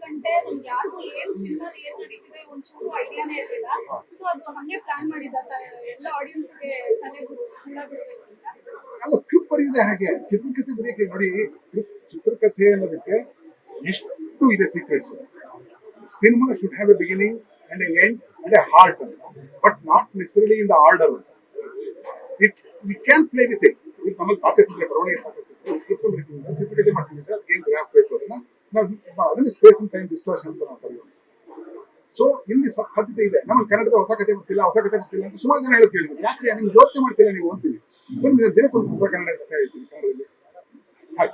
ಗಂಟೆ ನಮ್ಗೆ ಯಾರಿಗೂ ಏನ್ ಸಿನಿಮಾದ ಏನ್ ನಡೀತಿದೆ ಒಂಚೂರು ಐಡಿಯಾನೇ ಇರಲಿಲ್ಲ. ಸೊ ಅದು ಹಂಗೆ ಪ್ಲಾನ್ ಮಾಡಿದ್ದ ಎಲ್ಲ ಆಡಿಯನ್ಸ್ಗೆ ತಲೆ ಹುಳ ಬಿಡಬೇಕು. ಅಲ್ಲ, ಸ್ಕ್ರಿಪ್ಟ್ ಬರೆಯುವುದೇ ಹಾಗೆ, ಚಿತ್ರಕಥೆ ಬರೆಯಕ್ಕೆ ನೋಡಿ. ಸ್ಕ್ರಿಪ್ಟ್ ಚಿತ್ರಕಥೆ ಅನ್ನೋದಕ್ಕೆ ಎಷ್ಟು ಇದೆ secrets. Cinema should have a beginning and a end and a heart ಅಂತ, but not necessarily in the order ಅಂತ. We can play with it. ಈಗ ನಮ್ಮಲ್ಲಿ ತಾಕತ್ತಿದ್ರೆ, ಬರವಣಿಗೆ ತಾಕತ್ತಿದ್ರೆ, ಸ್ಕ್ರಿಪ್ಟ್ ಬರೀತೀವಿ, ಚಿತ್ರಕಥೆ ಮಾಡ್ತಿದ್ರೆ ಅದಕ್ಕೆ ಏನು ಗ್ರಾಫ್ ಬೇಕು ಅದನ್ನ ನಾವು ಅದನ್ನ ಸ್ಪೇಸ್ ಅಂಡ್ ಟೈಮ್ ಡಿಸ್ಟೋರ್ಷನ್ ಅಂತ ನಾವು ಕರೆಯೋದು. ಸೊ ಇಲ್ಲಿ ಸಾಧ್ಯತೆ ಇದೆ. ನಮ್ಮಲ್ಲಿ ಕನ್ನಡದ ಹೊಸ ಕಥೆ ಬರ್ತಿಲ್ಲ ಅಂತ ಸುಮಾರು ಜನ ಹೇಳೋದು ಕೇಳಿದ್ರು. ಯಾಕೆ ನಿಮ್ಗೆ ಯೋಚನೆ ಮಾಡ್ತೀರಾ ನೀವು ಅಂತೀವಿ. ದಿನಕ್ಕೊಂದು ಹೊಸ ಕನ್ನಡ ಕಥೆ ಹೇಳ್ತೀನಿ ಕನ್ನಡದಲ್ಲಿ. ಹಾಗೆ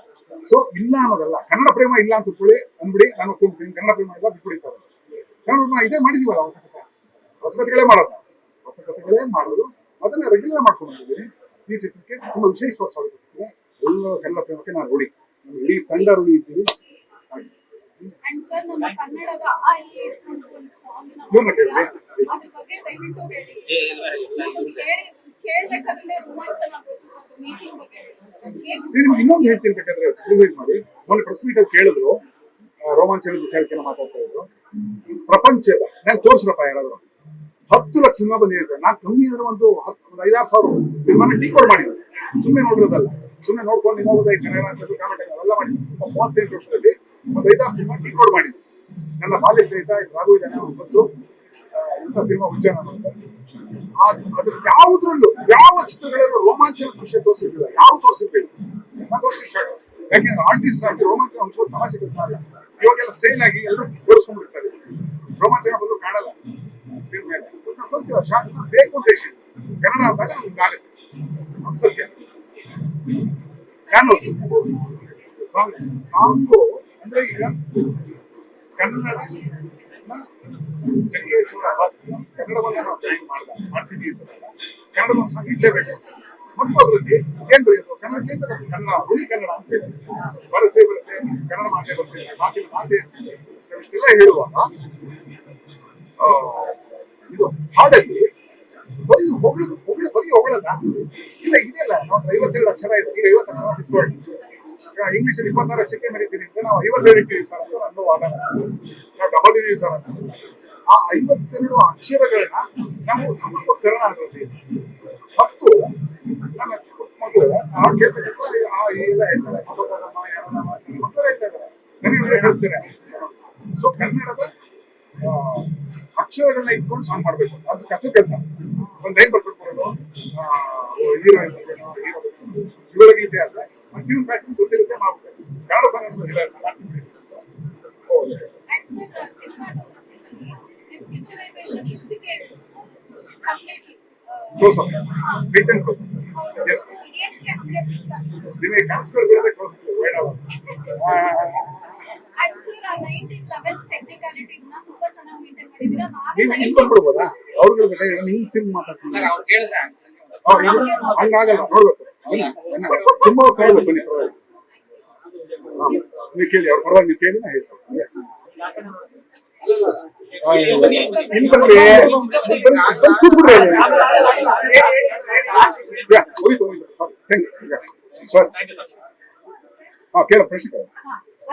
ಸೊ ಇಲ್ಲ ಅನ್ನೋದಲ್ಲ, ಕನ್ನಡ ಪ್ರೇಮ ಇಲ್ಲ ಅಂತ ತಿಳ್ಕೊಳ್ಳಿ ಅಂದ್ಬಿಡಿ, ನಾನು ಒಪ್ಕೊಂಡ್ತೀನಿ. ಕನ್ನಡ ಪ್ರೇಮ ಇಲ್ಲ ಬಿಟ್ಬಿಡಿ ಸರ್. ಕನ್ನಡ ಪ್ರೇಮ ಇದೇ ಮಾಡಿದೀವಲ್ಲ, ಹೊಸ ಕಥೆಗಳೇ ಮಾಡೋದು ಅದನ್ನ ರೆಗ್ಯುಲರ್ ಮಾಡ್ಕೊಂಡು ಬಂದಿದ್ದೀನಿ. ಈ ಚಿತ್ರಕ್ಕೆ ತುಂಬಾ ವಿಶೇಷವಾದ ಸ್ವಾಗತ ಸಿಗ್ತದೆ. ಎಲ್ಲ ಕನ್ನಡ ಪ್ರೇಮಕ್ಕೆ ನಾನು ಋಣಿ, ನಮ್ಮ ಇಡೀ ತಂಡ ಋಣಿ ಇದ್ದೀವಿ. ಅಂಡ್ ಸರ್, ನಮ್ಮ ಕನ್ನಡದ ಆ ಈ ಇಟ್ಕೊಂಡು ಒಂದು ಸಾಂಗ್ ಅದ್ರ ಬಗ್ಗೆ ದಯವಿಟ್ಟು ಹೇಳಿ. ಕೇಳ್ಬೇಕಾದ್ರೆ ರೋಮಾಂಚನ ಆಗುತ್ತೆ ಸರ್. ಮೇಕಿಂಗ್ ಬಗ್ಗೆ ನಿಮ್ಗೆ ಇನ್ನೊಂದು ಹೇಳ್ತೀನಿ, ಬೇಕಾದ್ರೆ ರಿಲೈಸ್ ಮಾಡಿ. ಮೊನ್ನೆ ಪ್ರೆಸ್ ಮೀಟ್ ಅಲ್ಲಿ ಕೇಳಿದ್ರು, ರೋಮಾಂಚನದ ವಿಚಾರಕ್ಕೆ ಮಾತಾಡ್ತಾ ಇದ್ರು. ಪ್ರಪಂಚದ ನಾನು ತೋರಿಸ್ರಪ್ಪ ಯಾರಾದ್ರು 10 ಲಕ್ಷ ಸಿನಿಮಾ ಬಂದಿರುತ್ತೆ. ನಾನು ಕಮ್ಮಿ ಅಂದ್ರೆ ಒಂದು 5,000-6,000 ಸಿನಿಮಾನ ಡಿಕೋಡ್ ಮಾಡಿದ್ದೆ. ಸುಮ್ಮನೆ ನೋಡಿರೋದಲ್ಲ, ಸುಮ್ಮನೆ ನೋಡ್ಕೊಂಡು ಇನ್ನೊಂದು ಚೆನ್ನಾಗಿ ಕಾಮೆಂಟ್ ಅವೆಲ್ಲ ಮಾಡಿದ್ದೆ. 38 ವರ್ಷದಲ್ಲಿ ಒಂದು 5-6 ಸಿನಿಮಾ ಡಿಕೋಡ್ ಮಾಡಿದ್ದೆ. ನನ್ನ ಬಾಲ್ಯ ಸಹಿತ ರಾಘು ಇದ್ದಾನೆ, ಮತ್ತು ಇಂಥ ಸಿನಿಮಾ ಉಚ್ಚಾರ ಅದ್ರ ಯಾವುದ್ರಲ್ಲೂ ಯಾವ ಚಿತ್ರಗಳಲ್ಲೂ ರೋಮಾಂಚನ ದೃಶ್ಯ ತೋರಿಸಿರ್ಲಿಲ್ಲ. ಯಾವ ತೋರಿಸಿರ್ಲಿಲ್ಲ, ನಾನು ತೋರಿಸಿಲ್ಲ. ಯಾಕೆಂದ್ರೆ ಆರ್ಟಿಸ್ಟ್ ಆಗಿ ರೋಮಾಂಚನ ಒಂದು ತಮಾಷೆ ಕೆಲಸ ಅಲ್ಲ. ಇವಾಗೆಲ್ಲ ಸ್ಟೈಲ್ ಆಗಿ ಎಲ್ಲರೂ ತೋರಿಸ್ಕೊಂಡಿರ್ತಾರೆ, ರೋಮಾಂಚನ ಬಂದು ಕಾಣಲ್ಲ. ತೋರಿಸ್ತೀವ ಶಾರ್ಟ್ ಬೇಕು ಅಂತ ಹೇಳಿ ಕನ್ನಡ ಅಂದಾಗ ನಮ್ಗಾಗುತ್ತೆ, ಅದು ಸತ್ಯ. ನಾನು ಸಾಂಗು ಅಂದ್ರೆ ಈಗ ಕನ್ನಡ ಚಂಗೇಶ್ವರ ಕನ್ನಡವನ್ನ ನಾವು ಮಾಡ್ತೀವಿ ಅಂತಲ್ಲ, ಕನ್ನಡದ ಒಂದು ಸಾಂಗ್ ಇಡ್ಲೇಬೇಕು. ಮತ್ತು ಅದರಲ್ಲಿ ಏನ್ ಬರೆಯೋದು, ಕನ್ನಡಕ್ಕೆ ಏನ್ ಬೇಕಾಗ್ತದೆ, ಕನ್ನಡ ಹುಳಿ ಕನ್ನಡ ಅಂತ ಹೇಳಿ ಬರಸೆ ಕನ್ನಡ ಮಾತೆ ಮಾತಿನ ಮಾತೆ ಅಂತ ಇಷ್ಟೆಲ್ಲ ಹೇಳುವಾಗ ಇದು ಹಾಡಲ್ಲಿ ಬರೀ ಹೊಗಳದ ಇಲ್ಲ, ಇದೆಯಲ್ಲ. ನಾವು 52 ಅಕ್ಷರ ಇದೆ, ಈಗ 50 ಅಕ್ಷರ ತಿಳ್ಕೊಳ್ಳಿ. ಇಂಗ್ಲಿಷ್ 26 ಅಕ್ಷರಕ್ಕೆ ಮರಿತೀವಿ ಅಂದ್ರೆ ನಾವು 52 ಇಟ್ಟಿದ್ದೀವಿ ಸರ್ ಅಂತ ಅನ್ನೋ ವಾದ. ನಾವು ಡಬಲ್ ಇದೀವಿ ಸರ್ ಅಂತ. ಆ 52 ಅಕ್ಷರಗಳನ್ನ ನಾವು ಕನ್ನಡ ಆಗ್ತೀವಿ. ಮತ್ತು ನನ್ನ ಮಗಳು ಹಾಡು ಕೇಳ್ತಕ್ಕಂಥ ಎಲ್ಲ ಹೇಳ್ತಾರೆ, ಮಕ್ಕಳು ಹೇಳ್ತಾ ಇದ್ದಾರೆ, ನನಗೆ ಕಳಿಸ್ತಾರೆ. ಸೊ ಕನ್ನಡದ ಅಕ್ಷರಗಳನ್ನ ಇಟ್ಕೊಂಡು ಸಾಂಗ್ ಮಾಡ್ಬೇಕು, ಅದು ಕಷ್ಟ ಕೆಲಸ. ಒಂದು ಲೈನ್ ಬರ್ಕೊಟ್ಬಿಡೋದು, ಹೀರೋ ಇವರಿಗೆ ಇದೆ ಅಲ್ಲ, ಟ್ಯೂನ್ ಪ್ಯಾಟರ್ನ್ ಗೊತ್ತಿರುತ್ತೆ, ಮಾಡ್ಬೇಕು. ಕನ್ನಡ ಸಾಂಗ್ ನಿಮಗೆ ಕಾಣಿಸ್ಕೊಂಡು ಬಿಡೋದೇ ಕ್ಲೋಸ್ ಬೇಡ. ನೀವು ಹಿಂಗ್ ಬಂದ್ಬಿಡ್ಬೋದಾ ಅವ್ರಗಳ ಬಗ್ಗೆ ಹಿಂಗ್ ತಿಂಗ್ ಮಾತಾಡ್ತೀನಿ. ಹಂಗಾಗಲ್ಲ, ನೋಡ್ಬೇಕು. ತುಂಬಾ ಕೇಳ್ಬೇಕು ನೀವು ಕೇಳಿ, ಅವ್ರ ಪರವಾಗಿ ನೀವು ಕೇಳಿ ನಾ ಹೇಳ್ತೀನಿ. ಇಲ್ಲಿ ಬಂದ್ರಿ ಕೂತ್ಬಿಡ್ರಿ. ಸಾರಿ, ಥ್ಯಾಂಕ್ ಯು. ಕೇಳ ಪ್ರಶ್ನೆ.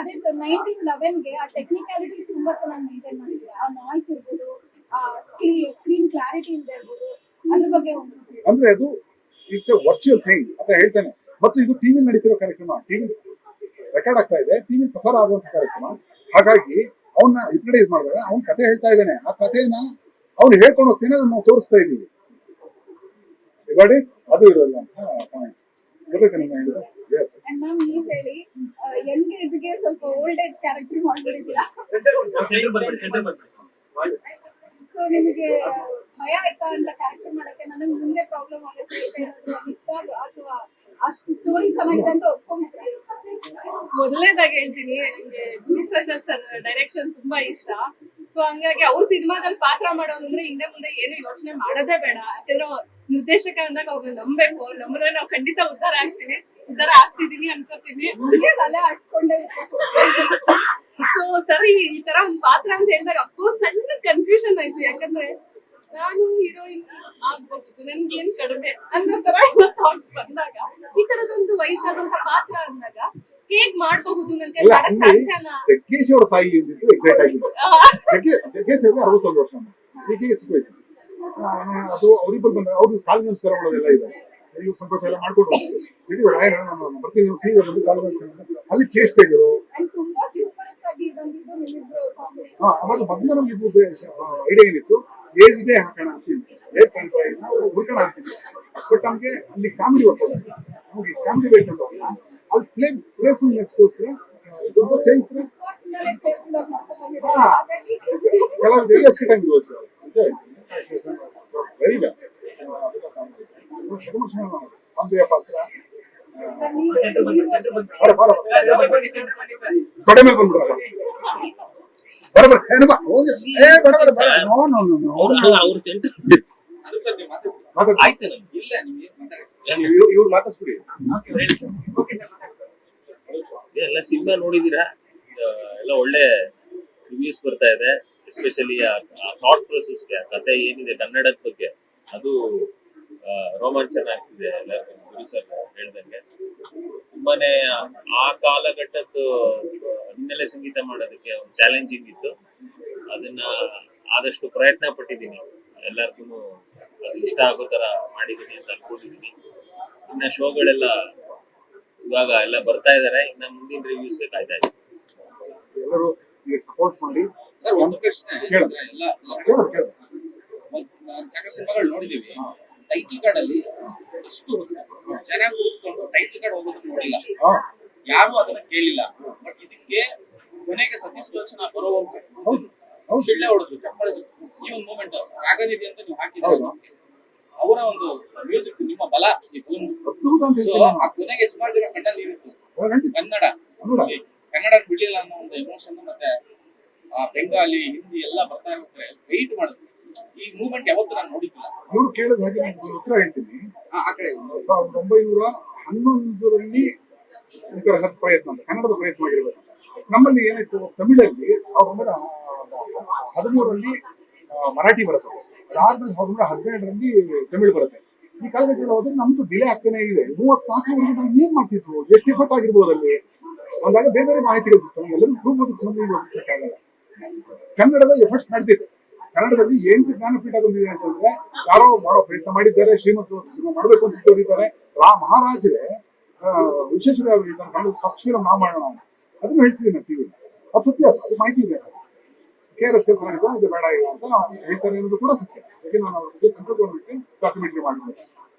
ಅದೇ ಸರ್, 1911ಗೆ ಆ ಟೆಕ್ನಿಕಾಲಿಟೀಸ್ ತುಂಬಾ ಚೆನ್ನಾಗಿ ಮೇಂಟೈನ್ ಮಾಡಿದ್ರೆ, ಆ ನಾಯ್ಸ್ ಇರ್ಬೋದು, ಸ್ಕ್ರೀನ್ ಕ್ಲಾರಿಟಿ ಇಲ್ಲದೆ ಇರ್ಬೋದು, ಅದ್ರ ಬಗ್ಗೆ ಅಂದ್ರೆ ಅದು ಇಟ್ಸ್ ಎ ವರ್ಚುವಲ್ ಥಿಂಗ್ ಅಂತ ಹೇಳ್ತಾನೆ. ಮತ್ತು ಇದು ಟಿವಿ ನಡೀತಿರೋ ಕಾರ್ಯಕ್ರಮ, ಟಿವಿ ರೆಕಾರ್ಡ್ ಆಗ್ತಾ ಇದೆ, ಟಿವಿ ಪ್ರಸಾರ ಆಗುವಂತ ಕಾರ್ಯಕ್ರಮ. ಹಾಗಾಗಿ ಅವನ್ನ ಹಿಪ್ನಟೈಸ್ ಮಾಡಿದಾಗ ಅವ್ನ ಕಥೆ ಹೇಳ್ತಾ ಇದ್ದಾನೆ, ಆ ಕಥೆನ ಅವ್ನು ಹೇಳ್ಕೊಂಡು ಹೋಗ್ತಾನೆ, ಅದನ್ನ ನಾವು ತೋರಿಸ್ತಾ ಇದೀವಿ. ನೋಡಿ, ಅದು ಇರೋಲ್ಲ ಅಂತ ಪಾಯಿಂಟ್ ಗೊತ್ತೈತೆ ನಿಮ್ಗೆ ಹೇಳಿದ್ರೆ. ಮ್ಯಾಮ್, ನೀವು ಹೇಳಿ, ಯಂಗ್ ಏಜ್ಗೆ ಸ್ವಲ್ಪ ಓಲ್ಡ್ ಏಜ್ ಕ್ಯಾರೆಕ್ಟರ್ ಮಾಡ್ಬಿಟ್ಟಿದ್ದೀರಾ. ಸೊ ನಿಮಗೆ ಭಯ ಆಯ್ತಾ ಅಂತ ಕ್ಯಾರೆಕ್ಟರ್ ಮಾಡಕ್ಕೆ? ನನಗೆ ಮುಂದೆ ಪ್ರಾಬ್ಲಮ್ ಆಗುತ್ತೆ ಅಥವಾ ಅಷ್ಟು ಸ್ಟೋರಿ ಚೆನ್ನಾಗಿದೆ ಅಂತ ಒಪ್ಕೊಂಡ್ಬಿಟ್ರೆ? ಮೊದಲನೇದಾಗಿ ಹೇಳ್ತೀನಿ, ನನಗೆ ಗುರುಪ್ರಸಾದ್ ಸರ್ ಡೈರೆಕ್ಷನ್ ತುಂಬಾ ಇಷ್ಟ. ಸೊ ಹಂಗಾಗಿ ಅವ್ರ ಸಿನಿಮಾದಲ್ಲಿ ಪಾತ್ರ ಮಾಡೋದಂದ್ರೆ ಹಿಂದೆ ಮುಂದೆ ಏನು ಯೋಚನೆ ಮಾಡೋದೇ ಬೇಡ. ಯಾಕಂದ್ರೆ ನಿರ್ದೇಶಕ ಅಂದಾಗ ಅವ್ರನ್ನ ನಂಬಬೇಕು, ಅವ್ರು ನಂಬಿದ್ರೆ ನಾವು ಖಂಡಿತ ಉದ್ಧಾರ ಆಗ್ತಿದೀನಿ ಅನ್ಕೋತೀನಿ. ಸೊ ಸರಿ, ಈ ತರ ಒಂದ್ ಪಾತ್ರ ಅಂತ ಹೇಳಿದಾಗ ಅಫ್ಕೋರ್ಸ್ ಸಣ್ಣ ಕನ್ಫ್ಯೂಷನ್ ಆಯ್ತು. ಯಾಕಂದ್ರೆ ನಾನು ಹೀರೋಯಿನ್ ಆಗ್ಬಹುದು, ನನ್ಗೇನ್ ಕಡಿಮೆ ಅನ್ನೋ ತರ ಎಲ್ಲ ಥಾಟ್ಸ್ ಬಂದಾಗ, ಈ ತರದೊಂದು ವಯಸ್ಸಾದಂತ ಪಾತ್ರ ಅಂದಾಗ ಹೇಗ್ ಮಾಡಬಹುದು ನನ್ ಕೈ ಅಲ್ಲ ಮಾಡಕ್ ಅಲ್ಲಿ ಸಾಧ್ಯನಾ? ಜಗ್ಗೇಶ್ ಅವರ ತಾಯಿ ಎಂದಿದ್ದು ಎಕ್ಸೈಟ್ ಆಗಿದ್ದು. ಜಗ್ಗೇಶ್ ಅವ್ರಿಗೆ 61 ವರ್ಷ, ಈಗೀಗ ಚಿಕ್ಕ ವಯಸ್ಸು. ಅದು ಅವರಿಬ್ಬರು ಬಂದ ಅವ್ರು ಕಾಲು ನಮಸ್ಕಾರ ಮಾಡೋದೆಲ್ಲ ಇದೆ, ನೀವು ಸಂತೋಷ ಎಲ್ಲ ಮಾಡ್ಕೊಂಡು ಬಿಡಿ ಬೇಡ, ನಾನು ಬರ್ತೀನಿ ಶ್ರೀ ಬಂದು ಕಾಲು ನಮಸ್ಕಾರ ಅಲ್ಲಿ ಚೇಷ್ಟೆಗಳು. ಅಂಡ್ ತುಂಬಾ ಹ್ಯೂಮರಸ್ ಆಗಿ ಬಂದಿದ್ದು ನಿಮ್ಮಿಬ್ರು ಕಾಂಬಿನೇಷನ್. ಅವಾಗ ಮೊದಲು ನಮ್ಗೆ ಇದು ಐಡಿಯಾ ಏನಿತ್ತು, ಏಜ್ ಡೇ ಹಾಕೋಣ ಅಂತಿದ್ವಿ, ಏಜ್ ಕಾಣ್ತಾ ನಾವು ಹುಡ್ಕೋಣ ಅಂತಿದ್ವಿ. ಬಟ್ ನಮ್ಗೆ ಅಲ್ಲಿ ಕಾಮಿಡಿ ಬರ್ತಾರೆ, ನಮಗೆ ಕಾಮಿಡಿ ಬೇಕಂತಲ್ಲ, ಅಲ್ಲಿ ಪ್ಲೇಫುಲ್ನೆಸ್ಗೋಸ್ಕರ ತುಂಬ ಚೈತ್ರ ಪರ್ಸನಲ್ ಕೇರ್ಫುಲ್ ಆಗಿ ಮಾಡ್ಕೊಂಡು ಹಾ. ಹಾಗಾಗಿ ಕೆಲವರು ಎಲ್ಲ ಹಚ್ಚಿಟ್ಟಂಗಿರುವ ಸರ್, ವೆರಿ ಬ್ಯಾಡ್. ತಂದೆಯ ಪಾತ್ರ ಸರ್ ನೀವು ತೊಡೆ ಮೇಲೆ ಬಂದ್ಬಿಡಲ್ಲ, ಬರಬರ ಏನಪ್ಪ ಹೋಗಿ ಏ ಬಡ ಬಡ ಬಡ ನೋ ನೋ ನೋ ನೋ ಅವ್ರ ಸೆಂಟರ್ ಮಾತಾಡ ಆಯ್ತು ಇಲ್ಲ ಇವ್ರು ಮಾತಾಡ್ಸ್ಬಿಡಿ ಎಲ್ಲ ಸಿನಿಮಾ ನೋಡಿದೀರಾ, ಎಲ್ಲ ಒಳ್ಳೆ ರಿವ್ಯೂಸ್ ಬರ್ತಾ ಇದೆ. ಎಸ್ಪೆಷಲಿ ಆ ಥಾಟ್ ಪ್ರೊಸೆಸ್ಗೆ, ಕತೆ ಏನಿದೆ ಕನ್ನಡದ ಬಗ್ಗೆ ಅದು ರೋಮಾಂಚನ ಆಗ್ತಿದೆ. ಎಲ್ಲರಿಗೂ ಗುರು ಸರ್ ಹೇಳ್ದಂಗೆ ತುಂಬಾನೇ ಆ ಕಾಲಘಟ್ಟದ್ದು ಹಿನ್ನೆಲೆ ಸಂಗೀತ ಮಾಡೋದಕ್ಕೆ ಒಂದು ಚಾಲೆಂಜಿಂಗ್ ಇತ್ತು. ಅದನ್ನ ಆದಷ್ಟು ಪ್ರಯತ್ನ ಪಟ್ಟಿದ್ದೀನಿ, ಎಲ್ಲರಿಗೂ ಅದು ಇಷ್ಟ ಆಗೋ ತರ ಮಾಡಿದ್ದೀನಿ ಅಂತ ಅನ್ಕೊಂಡಿದ್ದೀನಿ. ಇನ್ನ ಶೋಗಳೆಲ್ಲ ಇವಾಗ ಎಲ್ಲ ಬರ್ತಾ ಇದಾರೆ, ಇನ್ನ ಮುಂದಿನ ರಿವ್ಯೂಸ್ಗೆ ಕಾಯ್ತಾ ಇದ್ದೀನಿ. ಎಲ್ಲರೂ ಈಗ ಸಪೋರ್ಟ್ ಮಾಡಿ. ಸರ್ ಒಂದು ಪ್ರಶ್ನೆ, ಕೇಳು. ಎಲ್ಲ ಕೇಳು ಕೇಳು. ನಾನು ಸಾಕಷ್ಟು ಸಿನಿಮಾಗಳು ನೋಡಿದೀವಿ, ಟೈಟಲ್ ಕಾರ್ಡ್ ಅಲ್ಲಿ ಅಷ್ಟು ಚೆನ್ನಾಗಿ ಕೂತ್ಕೊಂಡು ಟೈಟಲ್ ಕಾರ್ಡ್ ಹೋಗೋದನ್ನ ನೋಡಿಲ್ಲ, ಹಾ ಯಾರು ಅದನ್ನ ಕೇಳಿಲ್ಲ. ಬಟ್ ಇದಕ್ಕೆ ಕೊನೆಗೆ ಸತೀಶ್ ಲೋಚನ ಬರುವಂತ ಹೌದು ಹೌದು ಶಿಳ್ಳೆ ಹೊಡೆದ್ರು, ಚಪ್ಪಳೆ. ಈ ಒಂದು ಮೂಮೆಂಟ್ ರಾಗನಿಧಿ ಅಂತ ನೀವು ಹಾಕಿದ್ರೆ ಹೌದು. ಅವರ ಒಂದು ಮ್ಯೂಸಿಕ್ ನಿಮ್ಮ ಬಲ ಈ ಫಿಲ್ಮ್. ಅದ್ಭುತ ಅಂತ ಸೊ ಹೇಳ್ತೀನಿ ಆ ಕೊನೆಗೆ ಸುಮಾರು ಜನ ಕಣ್ಣಲ್ಲಿ ಇರುತ್ತೆ ನಾನು. ಕನ್ನಡ ಕನ್ನಡ. ಕನ್ನಡ ಬಿಡ್ಲಿಲ್ಲ ಅನ್ನೋ ಒಂದು ಎಮೋಷನ್, ಮತ್ತೆ ಆ ಬೆಂಗಾಲಿ ಹಿಂದಿ ಎಲ್ಲ ಬರ್ತಾ ಇರ್ತಾರೆ, ವೆಯ್ಟ್ ಮಾಡಿದ್ರು. ಈ ಮೂವ್ಮೆಂಟ್ ಯಾವತ್ತೂ ನಾನು ನೋಡಿದ್ದಿಲ್ಲ. ಇವ್ರು ಕೇಳಿದ ಹಾಗೆ ನಾನು ಉತ್ತರ ಹೇಳ್ತೀನಿ. ಆ ಕಡೆ 1911ರಲ್ಲಿ ಈ ತರಹದ ಪ್ರಯತ್ನ ಅಂತ ಕನ್ನಡದ ಪ್ರಯತ್ನ ಆಗಿರ್ಬೇಕು. ನಮ್ಮಲ್ಲಿ ಏನಾಯ್ತು, ತಮಿಳಲ್ಲಿ 1913ರಲ್ಲಿ ಮರಾಠಿ ಬರುತ್ತೆ, ಅದಾದ್ಮೇಲೆ 1917ರಲ್ಲಿ ತಮಿಳು ಬರುತ್ತೆ. ಈ ಕಾಲಘಟ್ಟದಲ್ಲಿ ಹೋದ್ರೆ ನಮ್ದು ಡಿಲೇ ಆಗ್ತಾನೆ ಇದೆ. 34 ನಾವು ಏನ್ ಮಾಡ್ತಿದ್ವು, ಎಷ್ಟು ಎಫರ್ಟ್ ಆಗಿರ್ಬೋದು ಅಲ್ಲಿ ಅಂದಾಗ ಬೇರೆ ಬೇರೆ ಮಾಹಿತಿಗಳು ಸಿಗ್ತವೆ. ಎಲ್ಲರೂ ಪ್ರೂಫ್ ಓದಿಸಕ್ಕಾಗಲ್ಲ. ಕನ್ನಡದ ಎಫರ್ಟ್ಸ್ ನಡೆದಿದೆ. ಕನ್ನಡದಲ್ಲಿ 8 ಜ್ಞಾನಪೀಠ ಬಂದಿದೆ ಅಂತಂದ್ರೆ ಯಾರೋ ಮಾಡೋ ಪ್ರಯತ್ನ ಮಾಡಿದ್ದಾರೆ, ಶ್ರೀಮಂತರು ಮಾಡಬೇಕು ಅಂತ ತೋರಿದ್ದಾರೆ. ಮಹಾರಾಜರೇ ವಿಶ್ವೇಶ್ವರಯ್ಯ ಇದ್ದಾರೆ, ಕನ್ನಡ ಫಸ್ಟ್ ಫಿಲಮ್ ನಾವು ಮಾಡೋಣ ಅಂತ ಅದನ್ನು ಹೇಳ್ತಿದ್ದೀನಿ ನಾನು ಟಿವಿ. ಅದು ಸತ್ಯ, ಅದು ಮಾಹಿತಿ ಇದೆ. KRS ಕೆಲಸ ಇದು ಬೇಡ ಇಲ್ಲ ಅಂತ ಹೇಳ್ತಾರೆ ಅನ್ನೋದು ಕೂಡ ಸತ್ಯ. ಯಾಕೆ ನಾನು ಅವ್ರ ಬಗ್ಗೆ ಸೆಂಟ್ರಲ್ ಗೌರ್ಮೆಂಟ್ಗೆ ಡಾಕ್ಯುಮೆಂಟ್ರಿ ಮಾಡಿದ್ದೆ.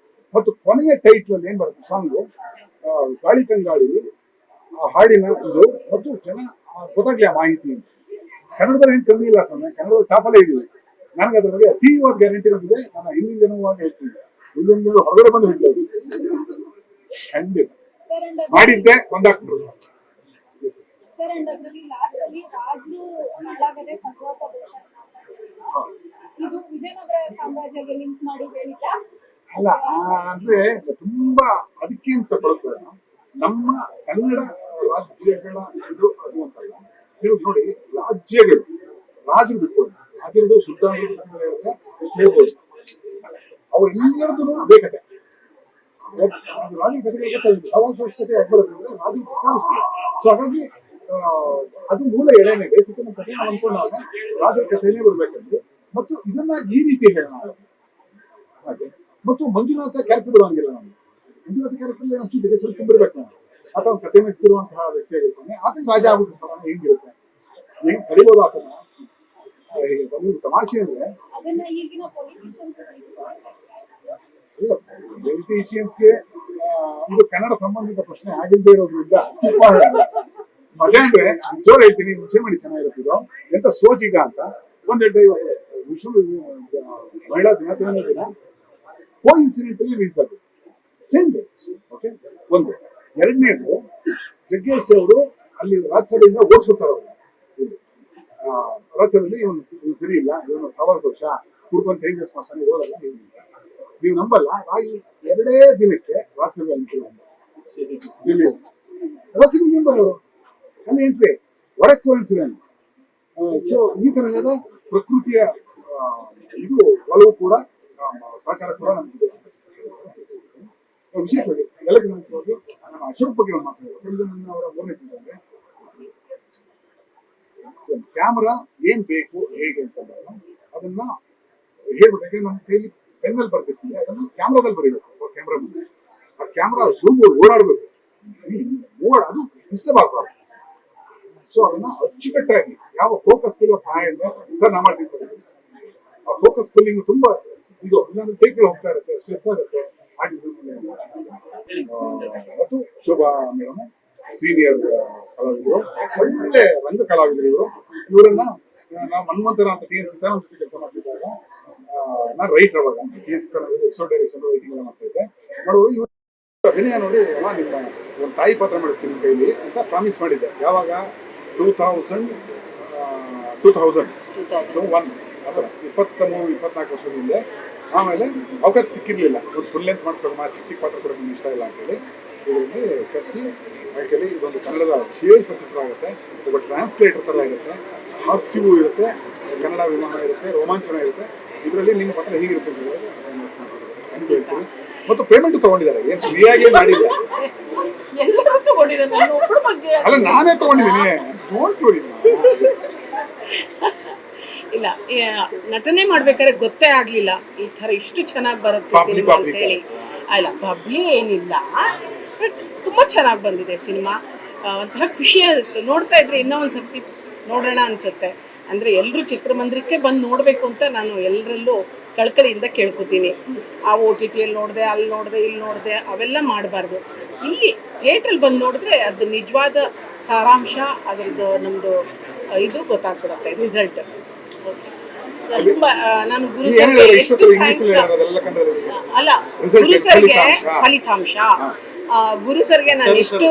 ಮತ್ತು ಕೊನೆಯ ಟೈಟ್ಲಲ್ಲಿ ಏನ್ ಬರುತ್ತೆ ಸಾಂಗು, ಗಾಳಿ ಕಂಗಾಳಿ, ಆ ಹಾಡಿನ ಇದು ಮತ್ತು ಜನ ಗೊತ್ತಾಗ್ಲಿ ಆ ಮಾಹಿತಿ ಅಂತ. ಕನ್ನಡದಲ್ಲಿ ಏನು ಕಮ್ಮಿ ಇಲ್ಲ ಸ್ವಾಮಿ, ಕನ್ನಡದಲ್ಲಿ ಟಾಪಲ್ಲೇ ಇದ್ದೀವಿ. ನನಗೆ ಅದ್ರ ಬಗ್ಗೆ ಅತೀವಾದ ಗ್ಯಾರಂಟಿ ಬಂದಿದೆ. ನಾನು ಹಿಂದಿನ ಜನವಾಗಿ ಹೇಳ್ತೀನಿ, ಇಲ್ಲೊಂದು ಹೊರಗಡೆ ಬಂದು ಹೇಳ್ತೇವೆ ಖಂಡಿತ ಸರ್ ಅಂಡ್ ಮಾಡಿದ್ದೆ ಕೊಂದಾಕ್ಬಿಟ್ರು. ಸರ್ ಅಂಡ್ ಅದರಲ್ಲಿ ಲಾಸ್ಟ್ ಅಲ್ಲಿ ರಾಜರು ಹಾಳಾಗದೆ ಸಹವಾಸ ದೋಷ ಇದು ವಿಜಯನಗರ ಸಾಮ್ರಾಜ್ಯಕ್ಕೆ ಲಿಂಕ್ ಮಾಡಿ ಹೇಳಿದ್ದ. ಅಲ್ಲ ಅಂದ್ರೆ ತುಂಬಾ ಅದಕ್ಕೆ ಅಂತ ತಗೊಳ್ತಾರೆ. ನಮ್ಮ ಕನ್ನಡ ರಾಜ್ಯಗಳ ಇದು ಅದು ಅಂತಲ್ಲ, ನೀವು ನೋಡಿ ರಾಜ್ಯಗಳು ರಾಜರು ಬಿಟ್ಕೊಂಡು ರಾಜರು ಸುಲ್ತಾನರು ಎಷ್ಟು ಹೇಳ್ಬೋದು, ಅವ್ರೆಲ್ಲರದ್ದು ಅದೇ ಕತೆ. ರಾಜರ ಕಥೆಗೆ ಗೊತ್ತಾಗಿದೆ, ಸವಾಸತೆ ಆಗ್ಬಾರ್ದಂದ್ರೆ ರಾಜರು ಕಾಣಿಸ್ತೀವಿ. ಸೊ ಹಾಗಾಗಿ ಅದು ಮೂಲ ಎಳೆನೇ ಬೇಸಿಕ್ ನಮ್ಮ ಕಥೆ ನಾವು ಅನ್ಕೊಂಡಾಗ ರಾಜರ ಕಥೆನೇ ಬರ್ಬೇಕಂದ್ರೆ, ಮತ್ತು ಇದನ್ನ ಈ ರೀತಿ ಹೇಳೋಣ ಹಾಗೆ. ಮತ್ತು ಮಂಜುನಾಥ ಕ್ಯಾರೆಕ್ಟರ್ ಬಿಡುವಂಗಿಲ್ಲ ನಾವು. ಮಂಜುನಾಥ ಕ್ಯಾರೆಕ್ಟರ್ ಅಷ್ಟು ಜಗೇಶ್ವರ ತುಂಬಿರ್ಬೇಕು ನಾವು. ಆತ ಒಂದು ಕಥೆ ಮೆಚ್ಚಿರುವಂತಹ ವ್ಯಕ್ತಿ ಆಗಿರ್ತಾನೆ. ಆತನ ರಾಜ ಆಗ್ಬಿಟ್ಟು ಸಹ ಹೆಂಗಿರುತ್ತೆ, ಹೆಂಗ್ ಕಳಿಬೋದು ಆತನ. ತಮಾಷೆ ಅಂದ್ರೆ ಅದನ್ನ ಈಗಿನ ಪೊಲಿಟಿಷಿಯನ್ಸ್ ಪೊಲಿಟಿಷಿಯನ್ಸ್ಗೆ ಇದು ಕನ್ನಡ ಸಂಬಂಧಿತ ಪ್ರಶ್ನೆ ಆಗಿಲ್ಲದೆ ಇರೋದ್ರಿಂದ ಮಜಾ ಅಂದ್ರೆ ಜೋರ್ ಹೇಳ್ತೀನಿ, ಮುಂಚೆ ಮಾಡಿ ಚೆನ್ನಾಗಿರುತ್ತಿದ್ದು ಎಂತ ಸೋಜಿಗ ಅಂತ ಒಂದ್ ಹೇಳ್ತಾ ವಿಶ್ವ ಮಹಿಳಾ ದಿನಾಚರಣೆ ದಿನ ಕೋಇನ್ಸಿಡೆಂಟಲಿ ರಿಲೀಸ್ ಆಗುತ್ತೆ ಸೇಮ್ ಡೇ. ಓಕೆ, ಒಂದು. ಎರಡನೇದು, ಜಗ್ಗೇಶ್ ಅವರು ಅಲ್ಲಿ ರಾಜ್ಯಸಭೆಯಿಂದ ಓಡಿಸ್ಬಿಡ್ತಾರೆ ಅವರು. ರಾಜ್ಯಸಭೆಯಲ್ಲಿ ಇವನು ಸರಿ ಇಲ್ಲ, ಇವನು ಸವಾಲ್ ದೋಷ ಕುಡ್ಕೊಂಡು ಟೈಜಸ್ ಮಾಡ್ತಾನೆ, ಓದಲ್ಲ, ಏನಿಲ್ಲ. ನೀವು ನಂಬಲ್ಲ, ಹಾಗೆ 2 ದಿನಕ್ಕೆ ರಾಜ್ಯಸಭೆ ಅನುಕೂಲ ರಾಜ್ಯಸಭೆ ಮೆಂಬರ್ ಅವರು ಅಲ್ಲಿ ಎಂಟ್ರಿ ಒಳಗೆ ಕೋಇನ್ಸಿಡೆಂಟ್. ಸೊ ಈ ತರಹದ ಪ್ರಕೃತಿಯ ಇದು ಒಲವು ಕೂಡ ಸಹಕಾರ ಕೂಡ ನಮ್ಗೆ ವಿಶೇಷವಾಗಿ ಎಲ್ಲಕ್ಕಿಂತ ಮುಖ್ಯವಾಗಿ ನಾನು ಅಶೋಕ್ ಬಗ್ಗೆ ಒಂದು ಮಾತಾಡೋದು. ಇದು ನನ್ನ ಅವರ ಮೂರನೇ ಚಿತ್ರ. ಕ್ಯಾಮ್ರಾ ಏನ್ ಬೇಕು ಹೇಗೆ ಅಂತಂದಾಗ ಅದನ್ನ ಹೇಳ್ಬಿಟ್ಟಾಗ ನಮ್ಮ ಕೈಲಿ ಪೆನ್ನಲ್ಲಿ ಬರ್ತಿರ್ತೀವಿ, ಅದನ್ನ ಕ್ಯಾಮ್ರಾದಲ್ಲಿ ಬರೀಬೇಕು. ಕ್ಯಾಮ್ರಾ ಮುಂದೆ ಆ ಕ್ಯಾಮ್ರಾ ಝೂಮ್ ಓಡಾಡ್ಬೇಕು, ಅದು ಡಿಸ್ಟರ್ಬ್ ಆಗಬಾರ್ದು. ಸೊ ಅದನ್ನ ಅಚ್ಚುಕಟ್ಟಾಗಿ ಯಾವ ಫೋಕಸ್ ಪುಲ್ ಸಹಾಯದಿಂದ ಸರ್ ನಾ ಮಾಡ್ತೀನಿ ಸರ್. ಆ ಫೋಕಸ್ ಪುಲ್ಲಿಂಗ್ ತುಂಬಾ ಇದು ಇಲ್ಲಾಂದ್ರೆ ಟೇಕ್ಗಳು ಹೋಗ್ತಾ ಇರುತ್ತೆ, ಸ್ಟ್ರೆಸ್ ಆಗುತ್ತೆ. ಮತ್ತು ಶೋಭಾ ಮೇಡಮ್ ಸೀನಿಯರ್ ಕಲಾವಿದರು, ಒಳ್ಳೆ ರಂಗ ಕಲಾವಿದರು ಇವರು. ಇವರನ್ನ ನಾವು ಮನ್ವಂತರ ಅಂತ ಟಿ ಎನ್ ಸಿತಾರಾಮ್ ಜೊತೆ ಕೆಲಸ ಮಾಡ್ತಿದ್ದಾಗ ನಾನು ರೈಟರ್ ಅವಾಗ T N Sitaram episode direction writing ಎಲ್ಲ ಮಾಡ್ತಾ ಇದ್ದೆ. ಮಾಡುವ ಇವರು ಅಭಿನಯ ನೋಡಿ ನಿಮ್ಮ ಒಂದು ತಾಯಿ ಪಾತ್ರ ಮಾಡಿಸ್ತೀನಿ ನಿಮ್ಮ ಕೈಲಿ ಅಂತ ಪ್ರಾಮಿಸ್ ಮಾಡಿದ್ದೆ. ಯಾವಾಗ 2001 ಅಥವಾ 23-24 ವರ್ಷದ ಹಿಂದೆ. ಆಮೇಲೆ ಅವಕಾಶ ಸಿಕ್ಕಿರ್ಲಿಲ್ಲ, ಒಂದು ಫುಲ್ ಲೆಂತ್ ಮಾಡಿಸ್ಬೇಕು, ಚಿಕ್ಕ ಚಿಕ್ಕ ಪಾತ್ರ ಕೊಡೋಕೆ ಇಷ್ಟ ಇಲ್ಲ ಅಂತೇಳಿ ಇದರಲ್ಲಿ ಕರೆಸಿ ಆ್ಯಕ್ಚುಲಿ ಇದೊಂದು ಕನ್ನಡದ ವಿಶೇಷ ಚಿತ್ರ ಆಗುತ್ತೆ. ಒಬ್ಬ ಟ್ರಾನ್ಸ್ಲೇಟರ್ ಥರ ಇರುತ್ತೆ, ಹಾಸ್ಯವೂ ಇರುತ್ತೆ, ಕನ್ನಡ ವಿಮಾನ ಇರುತ್ತೆ, ರೋಮಾಂಚನ ಇರುತ್ತೆ. ಇದರಲ್ಲಿ ನಿಮ್ಮ ಪಾತ್ರ ಹೀಗಿರುತ್ತೆ ಅಂತ ಹೇಳ್ತೀನಿ. ಮತ್ತು ಪೇಮೆಂಟ್ ತಗೊಂಡಿದ್ದಾರೆ, ಏನು ಫ್ರೀಯಾಗಿ ಮಾಡಿಲ್ಲ, ಎಲ್ಲರೂ ತಗೊಂಡಿದ್ದಾರೆ, ನನ್ನ ಒಬ್ಬರ ಬಗ್ಗೆ ಅಲ್ಲ ನಾನೇ ತಗೊಂಡಿದ್ದೀನಿ. Don't worry. ಇಲ್ಲ, ನಟನೆ ಮಾಡ್ಬೇಕಾದ್ರೆ ಗೊತ್ತೇ ಆಗ್ಲಿಲ್ಲ ಈ ತರ ಇಷ್ಟು ಚೆನ್ನಾಗಿ ಬರುತ್ತೆ ಸಿನಿಮಾ ಅಂತ ಹೇಳಿ. ಅಲ್ಲ ಬಬ್ಲಿ ಏನಿಲ್ಲ, ಬಟ್ ತುಂಬಾ ಚೆನ್ನಾಗಿ ಬಂದಿದೆ ಸಿನಿಮಾ. ಒಂಥರ ಖುಷಿ ಆಗುತ್ತೆ ನೋಡ್ತಾ ಇದ್ರೆ, ಇನ್ನೂ ಒಂದ್ಸರ್ತಿ ನೋಡೋಣ ಅನ್ಸುತ್ತೆ. ಅಂದ್ರೆ ಎಲ್ಲರೂ ಚಿತ್ರಮಂದಿರಕ್ಕೆ ಬಂದು ನೋಡ್ಬೇಕು ಅಂತ ನಾನು ಎಲ್ಲರಲ್ಲೂ ಕಳ್ಕಳಿಯಿಂದ ಕೇಳ್ಕೊತೀನಿ. ಆ OTT ಅಲ್ಲಿ ನೋಡಿದೆ, ಅಲ್ಲಿ ನೋಡಿದೆ, ಇಲ್ಲಿ ನೋಡಿದೆ ಅವೆಲ್ಲ ಮಾಡಬಾರ್ದು. ಇಲ್ಲಿ ಥಿಯೇಟ್ರಲ್ಲಿ ಬಂದು ನೋಡಿದ್ರೆ ಅದು ನಿಜವಾದ ಸಾರಾಂಶ, ಅದರದ್ದು ನಮ್ಮದು ಇದು ಗೊತ್ತಾಗ್ಬಿಡುತ್ತೆ, ರಿಸಲ್ಟ್. ತುಂಬ ನಾನು ಗುರು ಸರ್ಗೆ ಎಷ್ಟು ಥ್ಯಾಂಕ್ಸ್. ಅಲ್ಲ ಗುರು ಸರ್ಗೆ ಫಲಿತಾಂಶ, ಗುರು ಸರ್ಗೆ ನಾನು ಎಷ್ಟು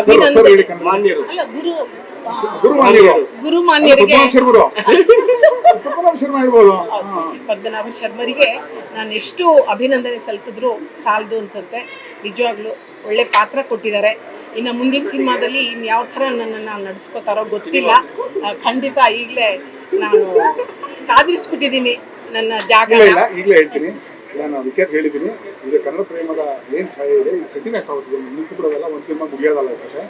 ಅಭಿನಂದನೆ. ಅಲ್ಲ ಗುರುಮಾನ್ಯರಿಗೆ ಪದ್ಮನಾಭ ಶರ್ಮರಿಗೆ ನಾನು ಎಷ್ಟು ಅಭಿನಂದನೆ ಸಲ್ಲಿಸಿದ್ರು ಸಾಲದು ಅನ್ಸುತ್ತೆ. ನಿಜವಾಗ್ಲೂ ಒಳ್ಳೆ ಪಾತ್ರ ಕೊಟ್ಟಿದ್ದಾರೆ. ಇನ್ನು ಮುಂದಿನ ಸಿನಿಮಾದಲ್ಲಿ ಇನ್ನು ಯಾವ ಥರ ನನ್ನನ್ನು ನಡೆಸ್ಕೋತಾರೋ ಗೊತ್ತಿಲ್ಲ. ಖಂಡಿತ ಈಗಲೇ ನಾನು ಕಾದಿರಿಸ್ಬಿಟ್ಟಿದ್ದೀನಿ ನನ್ನ ಜಾಗ. ಈಗಲೇ ಹೇಳ್ತೀನಿ, ನಾನು ವಿಖ್ಯಾತ್ ಹೇಳಿದ್ದೀನಿ, ಇದು ಕನ್ನಡ ಪ್ರೇಮದ ಏನು ಛಾಯೆ ಇದೆ ಕಂಟಿನ್ಯೂ ಆಗ್ತಾ ಹೋಗ್ತದೆ, ನಿಲ್ಲಿಸಿಬಿಡೋದಲ್ಲ, ಒಂದು ಸಿನಿಮಾ ಮುಗಿಯೋದಲ್ಲ. ಯಾಕಂದರೆ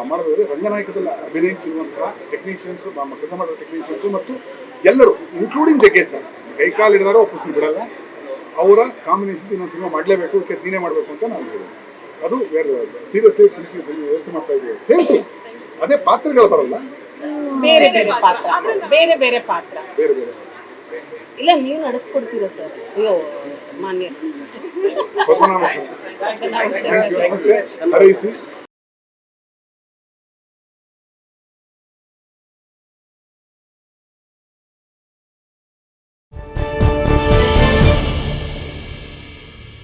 ಮಾಡೋದಾದ್ರೆ ರಂಗನಾಯಕದಲ್ಲಿ ಅಭಿನಯಿಸಿರುವಂತಹ ಟೆಕ್ನಿಷಿಯನ್ಸು, ಕೆಲಸ ಮಾಡೋ ಟೆಕ್ನಿಷಿಯನ್ಸು ಮತ್ತು ಎಲ್ಲರೂ ಇನ್ಕ್ಲೂಡಿಂಗ್ ಜಗ್ಗೇಶ್ ಸರ್ ಕೈಕಾಲು ಹಿಡಿದಾರೋ ಒಪ್ಪಿಸಿ ಬಿಡಲ್ಲ. ಅವರ ಕಾಂಬಿನೇಷನ್ ಇನ್ನೊಂದು ಸಿನಿಮಾ ಮಾಡಲೇಬೇಕು, ವಿಖ್ಯಾತ್ ನೀನೇ ಮಾಡಬೇಕು ಅಂತ ನಾವು ಹೇಳಿದ್ವಿ. ಅದು ಬೇರೆ ಸೀರಿಯಸ್ಲಿ ಯೋಚನೆ ಮಾಡ್ತಾ ಇದ್ದೀವಿ. ಸೇಮ್ ಥಿಂಗ್, ಅದೇ ಪಾತ್ರಗಳು ಬರಲ್ಲ, ಬೇರೆ ಬೇರೆ ಪಾತ್ರ, ಬೇರೆ ಬೇರೆ ಪಾತ್ರ, ಬೇರೆ ಬೇರೆ. ಇಲ್ಲ ನೀವು ನಡೆಸ್ಕೊಡ್ತೀರಾ ಸರ್? ಅಯ್ಯೋ ಮಾನ್ಯ ಪದ್ಮನಾಭ ಸರ್, ನಮಸ್ತೆ, ಹರೈಸಿ.